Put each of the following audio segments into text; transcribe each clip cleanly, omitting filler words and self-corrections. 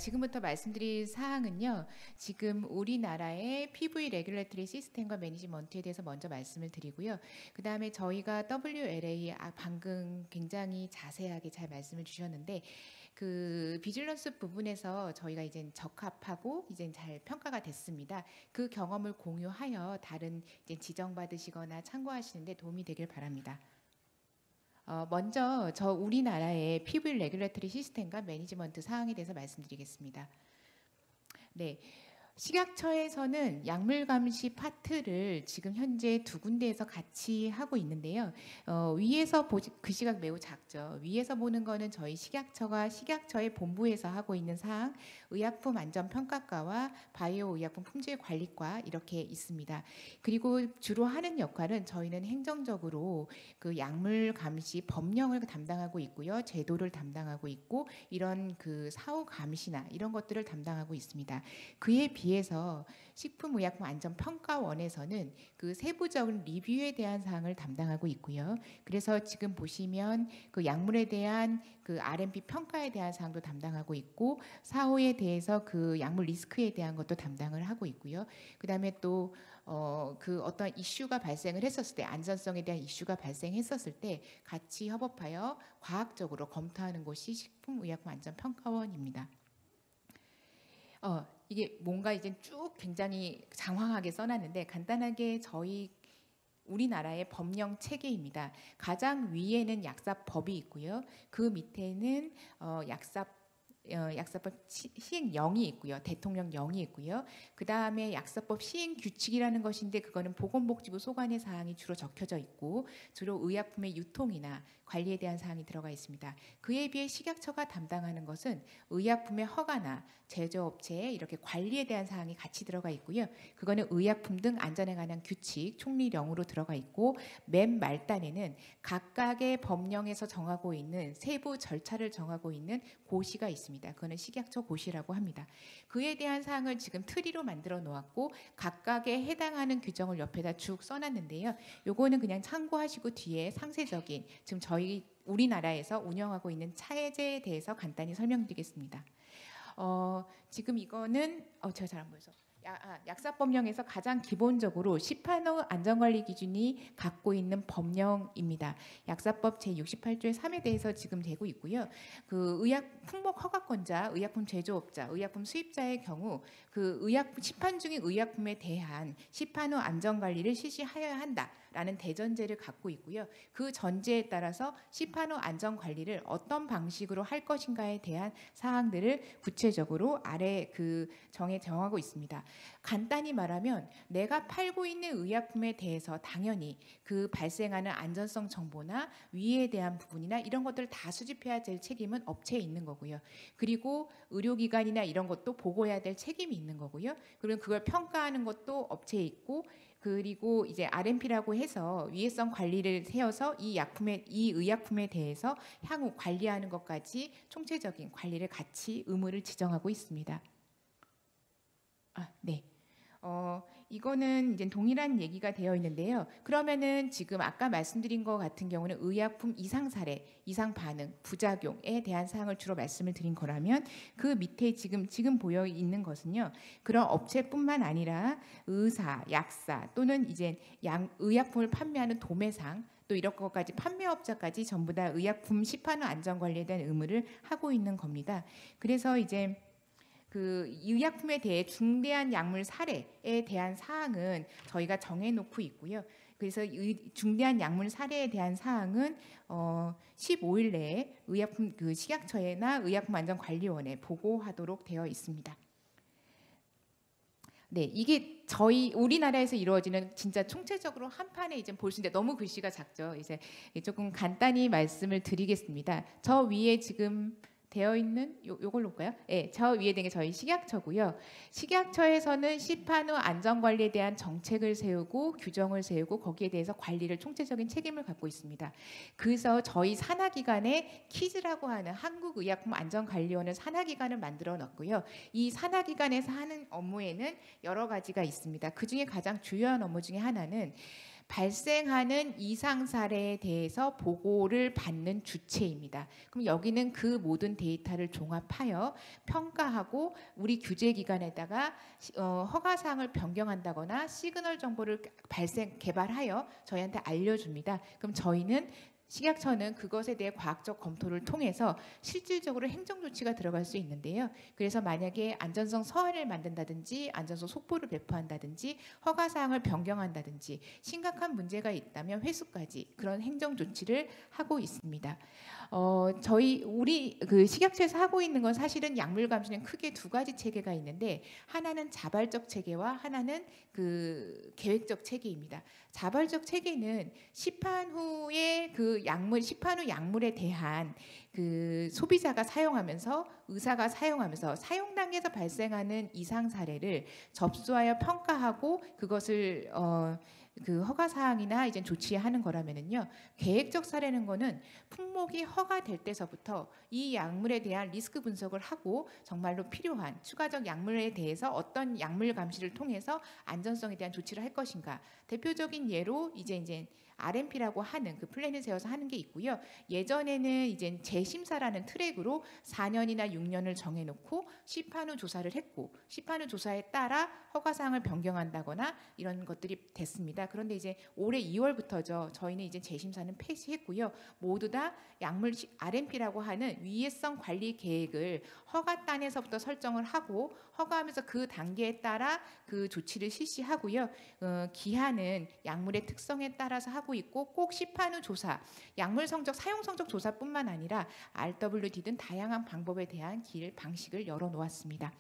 지금부터 말씀드릴 사항은요. 지금 우리나라의 PV 레귤레터리 시스템과 매니지먼트에 대해서 먼저 말씀을 드리고요. 그 다음에 저희가 WLA 방금 굉장히 자세하게 잘 말씀을 주셨는데 그 비질런스 부분에서 저희가 이제 적합하고 이제 잘 평가가 됐습니다. 그 경험을 공유하여 다른 이제 지정받으시거나 참고하시는데 도움이 되길 바랍니다. 먼저 우리나라의 PV 레귤레터리 시스템과 매니지먼트 사항에 대해서 말씀드리겠습니다. 네. 식약처에서는 약물 감시 파트를 지금 현재 두 군데에서 같이 하고 있는데요. 위에서 그 시각 매우 작죠. 위에서 보는 거는 저희 식약처가 식약처의 본부에서 하고 있는 사항, 의약품 안전평가과와 바이오 의약품 품질관리과 이렇게 있습니다. 그리고 주로 하는 역할은 저희는 행정적으로 그 약물 감시 법령을 담당하고 있고요. 제도를 담당하고 있고 이런 그 사후 감시나 이런 것들을 담당하고 있습니다. 그에 비해서 식품의약품안전평가원에서는 그 세부적인 리뷰에 대한 사항을 담당하고 있고요. 그래서 지금 보시면 그 약물에 대한 그 RMP 평가에 대한 사항도 담당하고 있고 사후에 대해서 그 약물 리스크에 대한 것도 담당을 하고 있고요. 그다음에 또 그 어떤 이슈가 발생을 했었을 때 안전성에 대한 이슈가 발생했었을 때 같이 협업하여 과학적으로 검토하는 곳이 식품의약품안전평가원입니다. 이게 뭔가 이제 쭉 굉장히 장황하게 써놨는데 간단하게 저희 우리나라의 법령 체계입니다. 가장 위에는 약사법이 있고요. 그 밑에는 약사법 시행령이 있고요. 대통령령이 있고요. 그 다음에 약사법 시행 규칙이라는 것인데 그거는 보건복지부 소관의 사항이 주로 적혀져 있고 주로 의약품의 유통이나 관리에 대한 사항이 들어가 있습니다. 그에 비해 식약처가 담당하는 것은 의약품의 허가나 제조업체의 이렇게 관리에 대한 사항이 같이 들어가 있고요. 그거는 의약품 등 안전에 관한 규칙, 총리령으로 들어가 있고 맨 말단에는 각각의 법령에서 정하고 있는 세부 절차를 정하고 있는 고시가 있습니다. 그거는 식약처 고시라고 합니다. 그에 대한 사항을 지금 트리로 만들어 놓았고 각각에 해당하는 규정을 옆에다 쭉 써놨는데요. 요거는 그냥 참고하시고 뒤에 상세적인 지금 저희 우리나라에서 운영하고 있는 차제에 대해서 간단히 설명드리겠습니다. 지금 이거는 제가 잘 안 보여서 약사법령에서 가장 기본적으로 시판호 안전관리 기준이 갖고 있는 법령입니다. 약사법 제68조의 3에 대해서 지금 되고 있고요. 그 의약 품목 허가권자, 의약품 제조업자, 의약품 수입자의 경우 그 의약품 시판 중인 의약품에 대한 시판 후 안전관리를 실시하여야 한다라는 대전제를 갖고 있고요. 그 전제에 따라서 시판 후 안전관리를 어떤 방식으로 할 것인가에 대한 사항들을 구체적으로 아래 그 정하고 있습니다. 간단히 말하면 내가 팔고 있는 의약품에 대해서 당연히 그 발생하는 안전성 정보나 위에 대한 부분이나 이런 것들을 다 수집해야 될 책임은 업체에 있는 거고요. 그리고 의료기관이나 이런 것도 보고해야 될 책임이 있는 거고요. 그리고 그걸 평가하는 것도 업체에 있고 그리고 이제 RMP라고 해서 위해성 관리를 세워서 이 의약품에 대해서 향후 관리하는 것까지 총체적인 관리를 같이 의무를 지정하고 있습니다. 네. 이거는 이제 동일한 얘기가 되어 있는데요. 그러면은 지금 아까 말씀드린 것 같은 경우는 의약품 이상 사례, 이상 반응, 부작용에 대한 사항을 주로 말씀을 드린 거라면 그 밑에 지금 보여 있는 것은요. 그런 업체뿐만 아니라 의사, 약사 또는 이제 의약품을 판매하는 도매상 또 이런 것까지 판매업자까지 전부 다 의약품 시판 후 안전관리에 대한 의무를 하고 있는 겁니다. 그래서 이제 그 의약품에 대해 중대한 약물 사례에 대한 사항은 저희가 정해놓고 있고요. 그래서 중대한 약물 사례에 대한 사항은 15일 내에 의약품 그 식약처나 의약품안전관리원에 보고하도록 되어 있습니다. 네, 이게 저희 우리나라에서 이루어지는 진짜 총체적으로 한 판에 이제 볼 수 있는데 너무 글씨가 작죠. 이제 조금 간단히 말씀을 드리겠습니다. 저 위에 지금 되어 있는 요걸로 볼까요? 네, 저 위에 있는 게 저희 식약처고요. 식약처에서는 시판 후 안전관리에 대한 정책을 세우고 규정을 세우고 거기에 대해서 관리를 총체적인 책임을 갖고 있습니다. 그래서 저희 산하기관에 키즈라고 하는 한국의약품안전관리원을 산하기관을 만들어 놨고요. 이 산하기관에서 하는 업무에는 여러 가지가 있습니다. 그중에 가장 주요한 업무 중에 하나는 발생하는 이상 사례에 대해서 보고를 받는 주체입니다. 그럼 여기는 그 모든 데이터를 종합하여 평가하고 우리 규제기관에다가 허가사항을 변경한다거나 시그널 정보를 개발하여 저희한테 알려줍니다. 그럼 저희는 식약처는 그것에 대해 과학적 검토를 통해서 실질적으로 행정조치가 들어갈 수 있는데요. 그래서 만약에 안전성 서한을 만든다든지 안전성 속보를 배포한다든지 허가사항을 변경한다든지 심각한 문제가 있다면 회수까지 그런 행정조치를 하고 있습니다. 우리 그 식약처에서 하고 있는 건 사실은 약물 감시는 크게 두 가지 체계가 있는데 하나는 자발적 체계와 하나는 그 계획적 체계입니다. 자발적 체계는 시판 후에 그 약물 시판 후 약물에 대한 그 소비자가 사용하면서 의사가 사용하면서 사용 단계에서 발생하는 이상 사례를 접수하여 평가하고 그것을 그 허가 사항이나 이제 조치하는 거라면은요. 계획적 사례는 거는 품목이 허가될 때서부터 이 약물에 대한 리스크 분석을 하고 정말로 필요한 추가적 약물에 대해서 어떤 약물 감시를 통해서 안전성에 대한 조치를 할 것인가. 대표적인 예로 이제 RMP라고 하는 그 플랜을 세워서 하는 게 있고요. 예전에는 이제 재심사라는 트랙으로 4년이나 6년을 정해놓고 시판 후 조사를 했고 시판 후 조사에 따라 허가사항을 변경한다거나 이런 것들이 됐습니다. 그런데 이제 올해 2월부터죠. 저희는 이제 재심사는 폐지했고요. 모두 다 약물 RMP라고 하는 위해성 관리 계획을 허가단에서부터 설정을 하고 허가하면서 그 단계에 따라 그 조치를 실시하고요. 기한은 약물의 특성에 따라서 하고 있고 꼭 시판 후 조사, 약물 성적, 사용 성적 조사뿐만 아니라 RWD 등 다양한 방법에 대한 방식을 열어놓았습니다.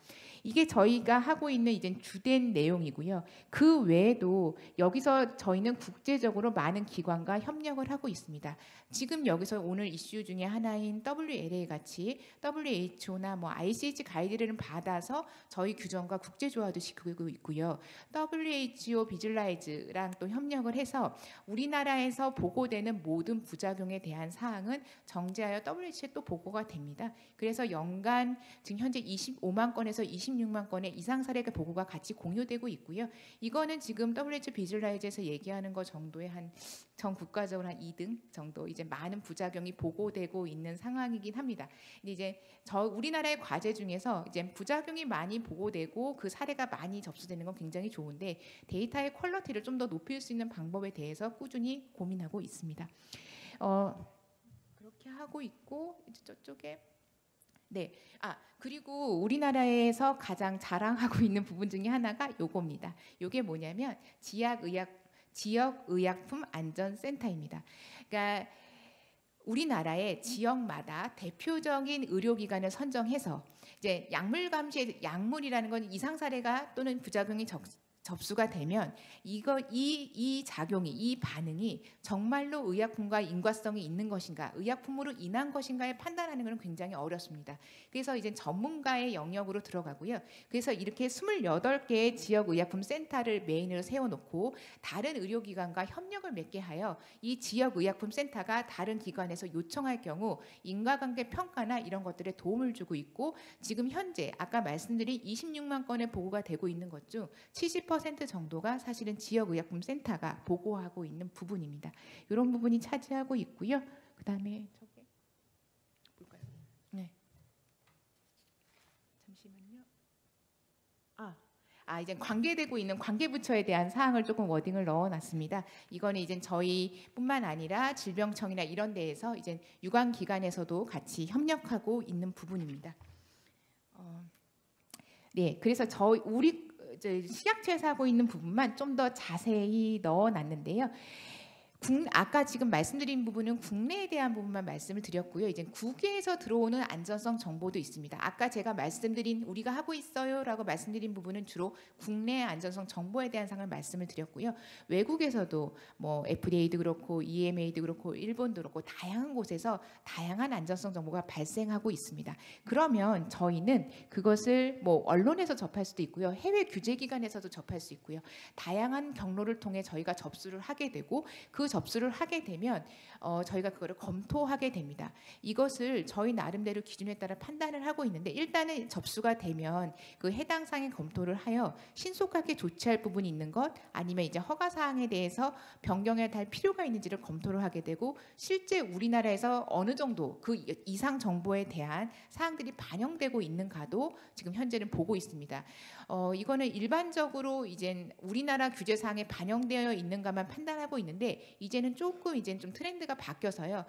이게 저희가 하고 있는 이제 주된 내용이고요. 그 외에도 여기서 저희는 국제적으로 많은 기관과 협력을 하고 있습니다. 지금 여기서 오늘 이슈 중에 하나인 WLA 같이 WHO나 뭐 ICH 가이드를 받아서 저희 규정과 국제조화도 시키고 있고요. WHO 비즐라이즈랑 또 협력을 해서 우리나라에서 보고되는 모든 부작용에 대한 사항은 정제하여 WHO에 또 보고가 됩니다. 그래서 연간 지금 현재 25만 건에서 26만 건의 이상 사례가 보고가 같이 공유되고 있고요. 이거는 지금 WHO 비즐라이즈에서 얘기하는 것 정도의 한 전 국가적으로 한 2등 정도 이제 많은 부작용이 보고되고 있는 상황이긴 합니다. 근데 이제 우리나라의 과제 중에서 이제 부작용이 많이 보고되고 그 사례가 많이 접수되는 건 굉장히 좋은데 데이터의 퀄리티를 좀 더 높일 수 있는 방법에 대해서 꾸준히 고민하고 있습니다. 그렇게 하고 있고 이제 저쪽에 네. 그리고 우리나라에서 가장 자랑하고 있는 부분 중에 하나가 요겁니다. 요게 뭐냐면 지역의약품 안전센터입니다. 그러니까 우리나라의 지역마다 대표적인 의료기관을 선정해서 이제 약물 감시에 약물이라는 건 이상 사례가 또는 부작용이 접수가 되면 이 작용이 이 반응이 정말로 의약품과 인과성이 있는 것인가 의약품으로 인한 것인가에 판단하는 것은 굉장히 어렵습니다. 그래서 이제 전문가의 영역으로 들어가고요. 그래서 이렇게 28개의 지역의약품 센터를 메인으로 세워놓고 다른 의료기관과 협력을 맺게 하여 이 지역의약품 센터가 다른 기관에서 요청할 경우 인과관계 평가나 이런 것들에 도움을 주고 있고 지금 현재 아까 말씀드린 26만 건의 보고가 되고 있는 것 중 70% 정도가 사실은 지역의약품 센터가 보고하고 있는 부분입니다. 이런 부분이 차지하고 있고요. 그 다음에 저게 볼까요? 네. 잠시만요. 이제 관계되고 있는 관계부처에 대한 사항을 조금 워딩을 넣어놨습니다. 이거는 이제 저희뿐만 아니라 질병청이나 이런 데에서 이제 유관기관에서도 같이 협력하고 있는 부분입니다. 네, 그래서 우리 식약처에서 하고 있는 부분만 좀 더 자세히 넣어놨는데요. 아까 지금 말씀드린 부분은 국내에 대한 부분만 말씀을 드렸고요. 이제 국외에서 들어오는 안전성 정보도 있습니다. 아까 제가 말씀드린 우리가 하고 있어요라고 말씀드린 부분은 주로 국내 안전성 정보에 대한 상을 말씀을 드렸고요. 외국에서도 뭐 FDA도 그렇고 EMA도 그렇고 일본도 그렇고 다양한 곳에서 다양한 안전성 정보가 발생하고 있습니다. 그러면 저희는 그것을 뭐 언론에서 접할 수도 있고요. 해외 규제기관에서도 접할 수 있고요. 다양한 경로를 통해 저희가 접수를 하게 되고 그 접수를 하게 되면 저희가 그거를 검토하게 됩니다. 이것을 저희 나름대로 기준에 따라 판단을 하고 있는데 일단은 접수가 되면 그 해당 사항의 검토를 하여 신속하게 조치할 부분이 있는 것 아니면 이제 허가 사항에 대해서 변경해야 할 필요가 있는지를 검토를 하게 되고 실제 우리나라에서 어느 정도 그 이상 정보에 대한 사항들이 반영되고 있는가도 지금 현재는 보고 있습니다. 이거는 일반적으로 이제 우리나라 규제 사항에 반영되어 있는가만 판단하고 있는데 이제는 조금 이제 좀 트렌드가 바뀌어서요.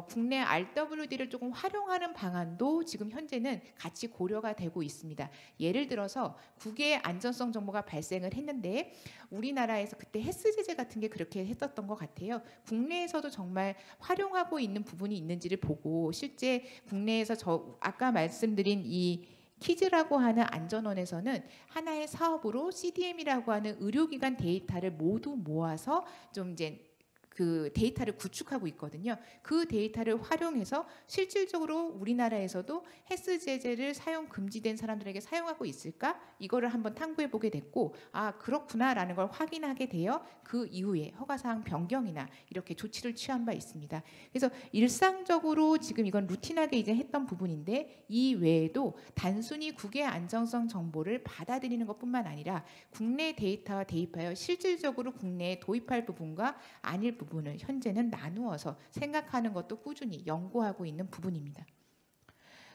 국내 RWD를 조금 활용하는 방안도 지금 현재는 같이 고려가 되고 있습니다. 예를 들어서 국외 안전성 정보가 발생을 했는데 우리나라에서 그때 헬스 제재 같은 게 그렇게 했었던 것 같아요. 국내에서도 정말 활용하고 있는 부분이 있는지를 보고 실제 국내에서 아까 말씀드린 이 키즈라고 하는 안전원에서는 하나의 사업으로 CDM이라고 하는 의료기관 데이터를 모두 모아서 좀 이제 그 데이터를 구축하고 있거든요. 그 데이터를 활용해서 실질적으로 우리나라에서도 헬스 제재를 사용 금지된 사람들에게 사용하고 있을까? 이거를 한번 탐구해 보게 됐고 아 그렇구나라는 걸 확인하게 되어 그 이후에 허가사항 변경이나 이렇게 조치를 취한 바 있습니다. 그래서 일상적으로 지금 이건 루틴하게 이제 했던 부분인데 이 외에도 단순히 국외 안정성 정보를 받아들이는 것뿐만 아니라 국내 데이터와 대입하여 실질적으로 국내에 도입할 부분과 아닐 부분을 현재는 나누어서 생각하는 것도 꾸준히 연구하고 있는 부분입니다.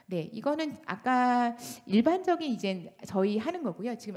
네, 이거는 아까 일반적인 이제 저희 하는 거고요. 지금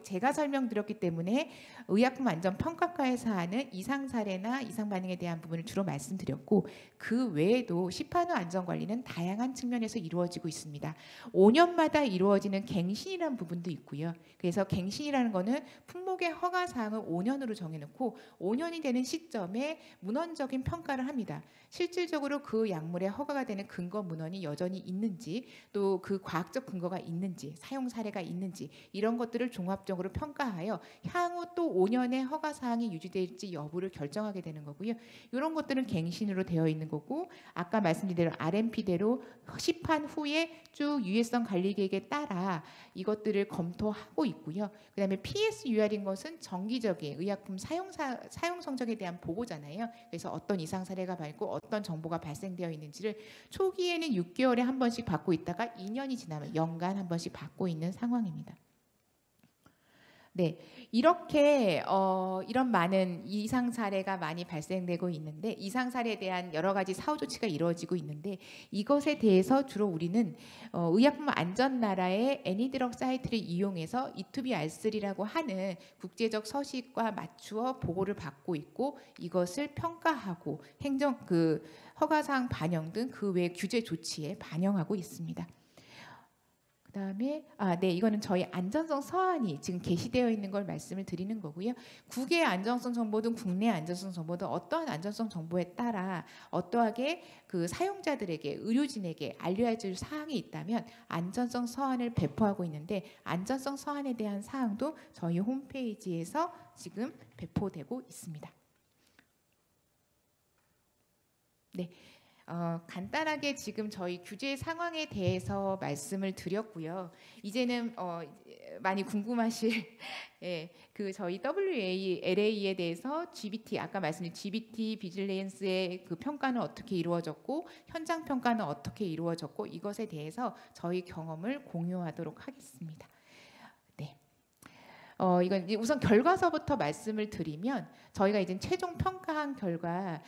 제가 설명드렸기 때문에 의약품 안전 평가과에서 하는 이상 사례나 이상 반응에 대한 부분을 주로 말씀드렸고 그 외에도 시판후 안전 관리는 다양한 측면에서 이루어지고 있습니다. 5년마다 이루어지는 갱신이라는 부분도 있고요. 그래서 갱신이라는 거는 품목의 허가 사항을 5년으로 정해놓고 5년이 되는 시점에 문헌적인 평가를 합니다. 실질적으로 그 약물의 허가가 되는 근거 문헌이 여전히 있는지 또 그 과학적 근거가 있는지 사용 사례가 있는지 이런 것들을 종합적으로 평가하여 향후 또 5년의 허가 사항이 유지될지 여부를 결정하게 되는 거고요. 이런 것들은 갱신으로 되어 있는 거고 아까 말씀드린 대로 RMP대로 시판 후에 쭉 유해성 관리 계획에 따라 이것들을 검토하고 있고요. 그다음에 PSUR인 것은 정기적인 의약품 사용 성적에 대한 보고잖아요. 그래서 어떤 이상 사례가 발고 어떤 정보가 발생되어 있는지를 초기에는 6개월에 한 번씩 받고 있다가 2년이 지나면 연간 한 번씩 받고 있는 상황입니다. 네, 이렇게 이런 많은 이상 사례가 많이 발생되고 있는데 이상 사례에 대한 여러 가지 사후 조치가 이루어지고 있는데 이것에 대해서 주로 우리는 의약품 안전나라의 애니드럭 사이트를 이용해서 E2B R3라고 하는 국제적 서식과 맞추어 보고를 받고 있고 이것을 평가하고 행정 허가사항 반영 등 그 외 규제 조치에 반영하고 있습니다. 그다음에 네, 이거는 저희 안전성 서한이 지금 게시되어 있는 걸 말씀을 드리는 거고요. 국외 안전성 정보든 국내 안전성 정보든 어떠한 안전성 정보에 따라 어떠하게 그 사용자들에게 의료진에게 알려야 할 사항이 있다면 안전성 서한을 배포하고 있는데 안전성 서한에 대한 사항도 저희 홈페이지에서 지금 배포되고 있습니다. 네. 간단하게 지금 저희 규제 상황에 대해서 말씀을 드렸고요. 이제는 많이 궁금하실 예, 저희 WLA에 대해서 GBT 아까 말씀드린 GBT 비질레인스의 그 평가는 어떻게 이루어졌고 현장 평가는 어떻게 이루어졌고 이것에 대해서 저희 경험을 공유하도록 하겠습니다. 네. 이건 우선 결과서부터 말씀을 드리면 저희가 이제 최종 평가한 결과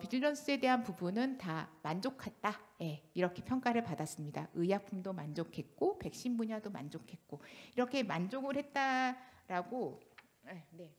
비질런스에 대한 부분은 다 만족했다. 예, 이렇게 평가를 받았습니다. 의약품도 만족했고 백신 분야도 만족했고 이렇게 만족을 했다라고 네.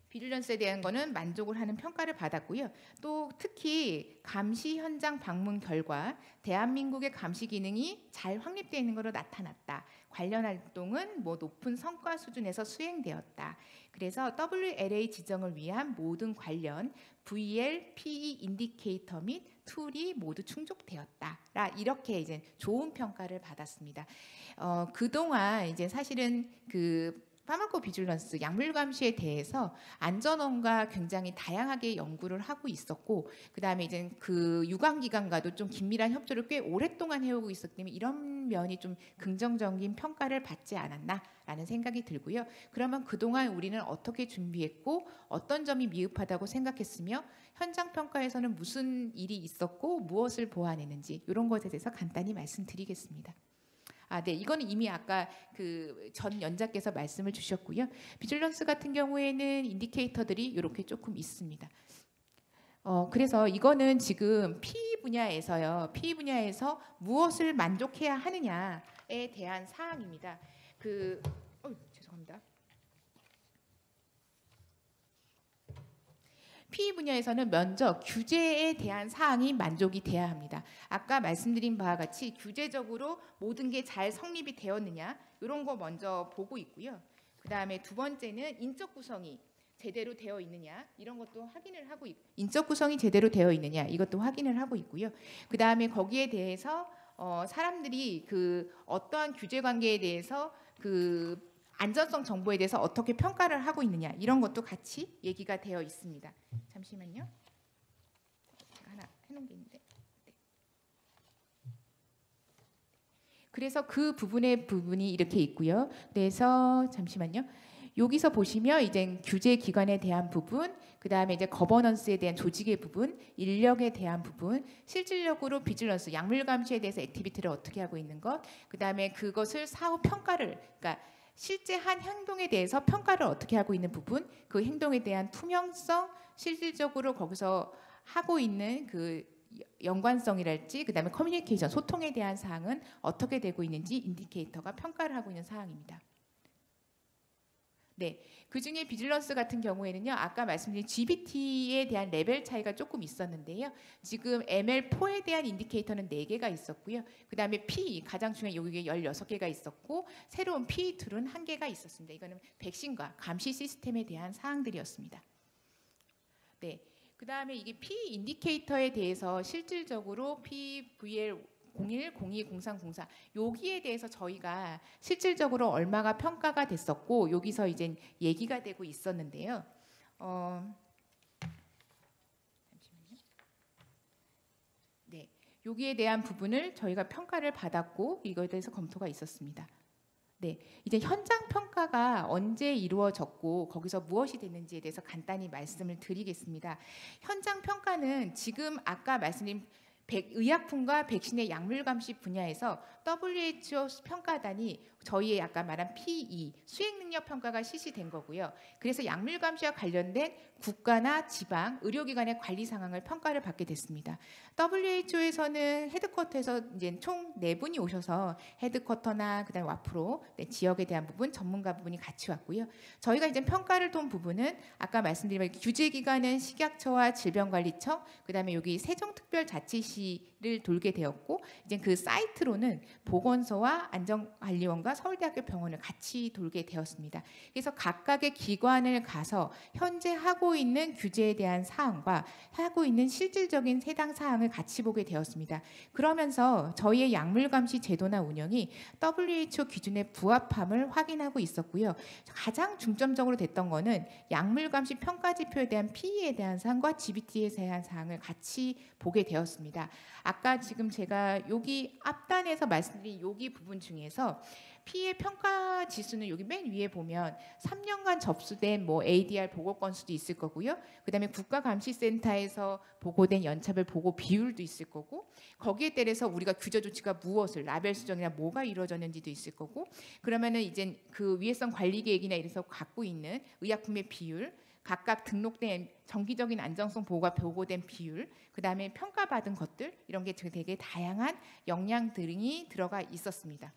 비질런스에 대한 거는 만족을 하는 평가를 받았고요. 또 특히 감시 현장 방문 결과 대한민국의 감시 기능이 잘 확립되어 있는 것으로 나타났다. 관련 활동은 높은 성과 수준에서 수행되었다. 그래서 WLA 지정을 위한 모든 관련 VL, PE 인디케이터 및 툴이 모두 충족되었다. 이렇게 이제 좋은 평가를 받았습니다. 그동안 이제 사실은 파마코비질런스 약물 감시에 대해서 안전원과 굉장히 다양하게 연구를 하고 있었고, 그다음에 이제 그 유관기관과도 좀 긴밀한 협조를 꽤 오랫동안 해오고 있었기 때문에 이런 면이 좀 긍정적인 평가를 받지 않았나라는 생각이 들고요. 그러면 그동안 우리는 어떻게 준비했고 어떤 점이 미흡하다고 생각했으며 현장 평가에서는 무슨 일이 있었고 무엇을 보완했는지 이런 것에 대해서 간단히 말씀드리겠습니다. 네, 이거는 이미 아까 그 전 연자께서 말씀을 주셨고요. 비질런스 같은 경우에는 인디케이터들이 이렇게 조금 있습니다. 그래서 이거는 지금 PE 분야에서요. PE 분야에서 무엇을 만족해야 하느냐에 대한 사항입니다. 죄송합니다. PE 분야에서는 먼저 규제에 대한 사항이 만족이 돼야 합니다. 아까 말씀드린 바와 같이 규제적으로 모든 게 잘 성립이 되었느냐 이런 거 먼저 보고 있고요. 그 다음에 두 번째는 인적 구성이 제대로 되어 있느냐 이런 것도 확인을 하고 인적 구성이 제대로 되어 있느냐 이것도 확인을 하고 있고요. 그 다음에 거기에 대해서 사람들이 그 어떠한 규제 관계에 대해서 그 안전성 정보에 대해서 어떻게 평가를 하고 있느냐 이런 것도 같이 얘기가 되어 있습니다. 잠시만요. 제가 하나 해놓은 게 있는데. 네. 그래서 그 부분이 이렇게 있고요. 그래서 잠시만요. 여기서 보시면 이제 규제 기관에 대한 부분, 그 다음에 이제 거버넌스에 대한 조직의 부분, 인력에 대한 부분, 실질적으로 비질런스, 약물 감시에 대해서 액티비티를 어떻게 하고 있는 것, 그 다음에 그것을 사후 평가를, 그러니까 실제 한 행동에 대해서 평가를 어떻게 하고 있는 부분, 그 행동에 대한 투명성, 실질적으로 거기서 하고 있는 그 연관성이랄지, 그 다음에 커뮤니케이션, 소통에 대한 사항은 어떻게 되고 있는지 인디케이터가 평가를 하고 있는 사항입니다. 네, 그 중에 비질런스 같은 경우에는요, 아까 말씀드린 GBT에 대한 레벨 차이가 조금 있었는데요. 지금 ML4에 대한 인디케이터는 4개가 있었고요. 그 다음에 P, 가장 중요한 여기에 16개가 있었고, 새로운 P2는 1개가 있었습니다. 이거는 백신과 감시 시스템에 대한 사항들이었습니다. 네, 그 다음에 이게 P 인디케이터에 대해서 실질적으로 PVL 01, 02, 03, 04 여기에 대해서 저희가 실질적으로 얼마가 평가가 됐었고 여기서 이제 얘기가 되고 있었는데요. 잠시만요. 네, 여기에 대한 부분을 저희가 평가를 받았고 이거에 대해서 검토가 있었습니다. 네, 이제 현장 평가가 언제 이루어졌고 거기서 무엇이 됐는지에 대해서 간단히 말씀을 드리겠습니다. 현장 평가는 지금 아까 말씀드린 의약품과 백신의 약물 감시 분야에서 WHO 평가단이 저희의 아까 말한 PE 수행 능력 평가가 실시된 거고요. 그래서 약물 감시와 관련된 국가나 지방 의료기관의 관리 상황을 평가를 받게 됐습니다. WHO에서는 헤드쿼터에서 이제 총 4분이 오셔서 헤드쿼터나 그다음 와프로 지역에 대한 부분, 전문가 부분이 같이 왔고요. 저희가 이제 평가를 돈 부분은 아까 말씀드린 규제기관은 식약처와 질병관리청, 그다음에 여기 세종특별자치시를 돌게 되었고, 이제 그 사이트로는 보건소와 안전관리원과 서울대학교 병원을 같이 돌게 되었습니다. 그래서 각각의 기관을 가서 현재 하고 있는 규제에 대한 사항과 하고 있는 실질적인 해당 사항을 같이 보게 되었습니다. 그러면서 저희의 약물 감시 제도나 운영이 WHO 기준에 부합함을 확인하고 있었고요. 가장 중점적으로 됐던 거는 약물 감시 평가 지표에 대한 PE에 대한 사항과 GBT에 대한 사항을 같이 보게 되었습니다. 아까 지금 제가 여기 앞단에서 말씀드린 여기 부분 중에서 피해 평가 지수는 여기 맨 위에 보면 3년간 접수된 뭐 ADR 보고 건수도 있을 거고요. 그다음에 국가감시센터에서 보고된 연차별 보고 비율도 있을 거고, 거기에 따라서 우리가 규제 조치가 무엇을 라벨 수정이나 뭐가 이루어졌는지도 있을 거고, 그러면은 이제 그 위해성 관리 계획이나 이래서 갖고 있는 의약품의 비율, 각각 등록된 정기적인 안정성 보고가 보고된 비율, 그다음에 평가받은 것들, 이런 게 되게 다양한 역량들이 들어가 있었습니다.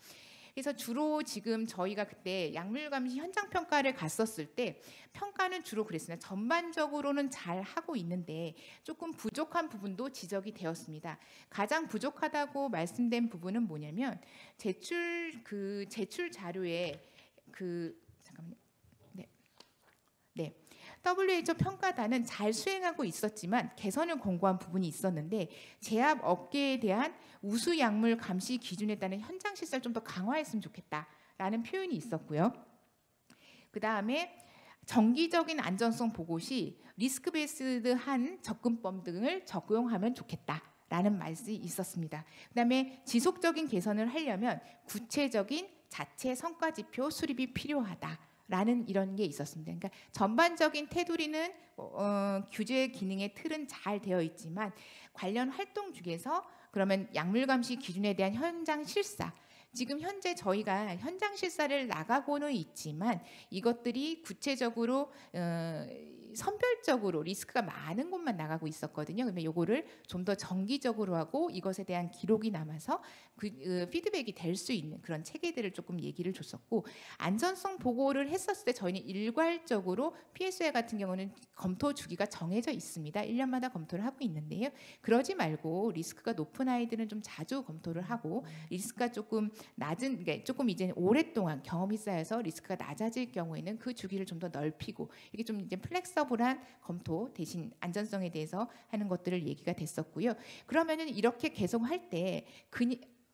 그래서 주로 지금 저희가 그때 약물 감시 현장 평가를 갔었을 때 평가는 주로 그랬습니다. 전반적으로는 잘 하고 있는데 조금 부족한 부분도 지적이 되었습니다. 가장 부족하다고 말씀된 부분은 뭐냐면 제출 자료에 잠깐만요. 네. WHO 평가단은 잘 수행하고 있었지만 개선을 권고한 부분이 있었는데 제약 업계에 대한 우수 약물 감시 기준에 따른 현장 실사를 좀 더 강화했으면 좋겠다라는 표현이 있었고요. 그다음에 정기적인 안전성 보고 시 리스크 베이스드한 접근법 등을 적용하면 좋겠다라는 말씀이 있었습니다. 그다음에 지속적인 개선을 하려면 구체적인 자체 성과 지표 수립이 필요하다라는 이런 게 있었습니다. 그러니까 전반적인 테두리는 규제 기능의 틀은 잘 되어 있지만 관련 활동 중에서 그러면 약물 감시 기준에 대한 현장 실사, 지금 현재 저희가 현장 실사를 나가고는 있지만 이것들이 구체적으로 선별적으로 리스크가 많은 곳만 나가고 있었거든요. 그러면 요거를 좀 더 정기적으로 하고 이것에 대한 기록이 남아서 피드백이 될 수 있는 그런 체계들을 조금 얘기를 줬었고, 안전성 보고를 했었을 때 저희는 일괄적으로 PSA 같은 경우는 검토 주기가 정해져 있습니다. 1년마다 검토를 하고 있는데요. 그러지 말고 리스크가 높은 아이들은 좀 자주 검토를 하고, 리스크가 조금 낮은, 그러니까 조금 이제 오랫동안 경험이 쌓여서 리스크가 낮아질 경우에는 그 주기를 좀 더 넓히고, 이게 좀 이제 플렉서블한 검토 대신 안전성에 대해서 하는 것들을 얘기가 됐었고요. 그러면은 이렇게 계속 할 때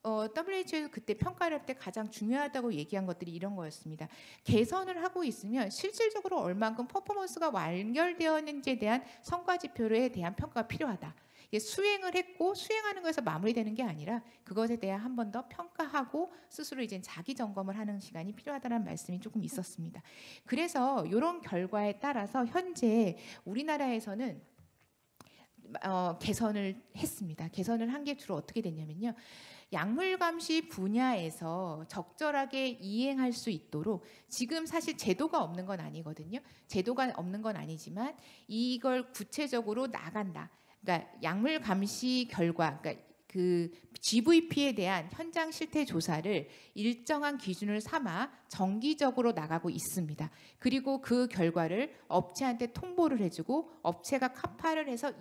WHO에서 그때 평가를 할 때 가장 중요하다고 얘기한 것들이 이런 거였습니다. 개선을 하고 있으면 실질적으로 얼만큼 퍼포먼스가 완결되었는지에 대한 성과 지표에 대한 평가가 필요하다. 수행을 했고 수행하는 것에서 마무리되는 게 아니라 그것에 대해 한 번 더 평가하고 스스로 이제 자기 점검을 하는 시간이 필요하다는 말씀이 조금 있었습니다. 그래서 이런 결과에 따라서 현재 우리나라에서는 개선을 했습니다. 개선을 한 게 주로 어떻게 됐냐면요. 약물 감시 분야에서 적절하게 이행할 수 있도록, 지금 사실 제도가 없는 건 아니거든요. 제도가 없는 건 아니지만 이걸 구체적으로 나간다. 그러니까 약물 감시 결과, 그러니까 그 GVP에 대한 현장 실태 조사를 일정한 기준을 삼아 정기적으로 나가고 있습니다. 그리고 그 결과를 업체한테 통보를 해주고 업체가 카파를 해서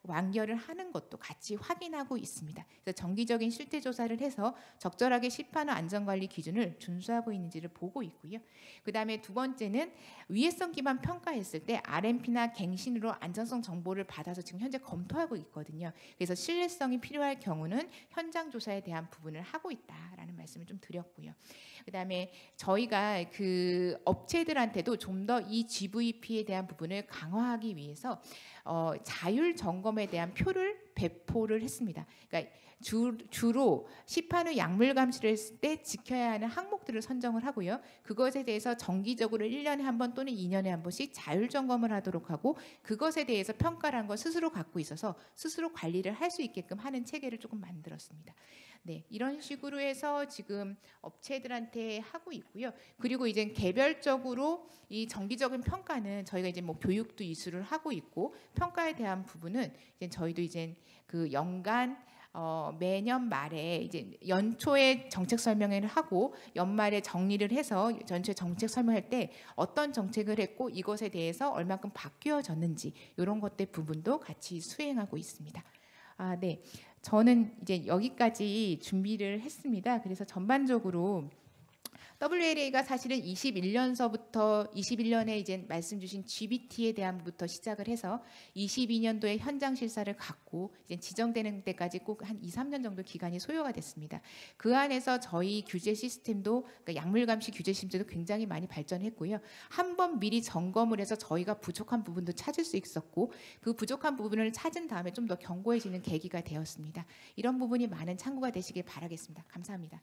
완결을 하는 것도 같이 확인하고 있습니다. 그래서 정기적인 실태 조사를 해서 적절하게 시판의 안전관리 기준을 준수하고 있는지를 보고 있고요. 그다음에 두 번째는 위해성 기반 평가했을 때 RMP나 갱신으로 안전성 정보를 받아서 지금 현재 검토하고 있거든요. 그래서 신뢰성이 필요할 경우는 현장 조사에 대한 부분을 하고 있다라는 말씀을 좀 드렸고요. 그다음에 저희가 그 업체들한테도 좀 더 이 GVP에 대한 부분을 강화하기 위해서 자율 점검에 대한 표를 배포를 했습니다. 그러니까 주로 시판 후 약물 감시를 했을 때 지켜야 하는 항목들을 선정을 하고요. 그것에 대해서 정기적으로 1년에 한 번 또는 2년에 한 번씩 자율 점검을 하도록 하고, 그것에 대해서 평가라는 걸 스스로 갖고 있어서 스스로 관리를 할 수 있게끔 하는 체계를 조금 만들었습니다. 네, 이런 식으로 해서 지금 업체들한테 하고 있고요. 그리고 이제 개별적으로 이 정기적인 평가는 저희가 이제 뭐 교육도 이수를 하고 있고, 평가에 대한 부분은 이제 저희도 이제 그 연간 매년 말에 이제 연초에 정책 설명회를 하고 연말에 정리를 해서 전체 정책 설명할 때 어떤 정책을 했고 이것에 대해서 얼마큼 바뀌어졌는지 이런 것들 부분도 같이 수행하고 있습니다. 네. 저는 이제 여기까지 준비를 했습니다. 그래서 전반적으로 WLA가 사실은 21년에 이제 말씀 주신 GBT에 대한부터 시작을 해서 22년도에 현장 실사를 갖고 이제 지정되는 때까지 꼭 한 2, 3년 정도 기간이 소요가 됐습니다. 그 안에서 저희 규제 시스템도, 그러니까 약물 감시 규제 시스템도 굉장히 많이 발전했고요. 한번 미리 점검을 해서 저희가 부족한 부분도 찾을 수 있었고, 그 부족한 부분을 찾은 다음에 좀 더 견고해지는 계기가 되었습니다. 이런 부분이 많은 참고가 되시길 바라겠습니다. 감사합니다.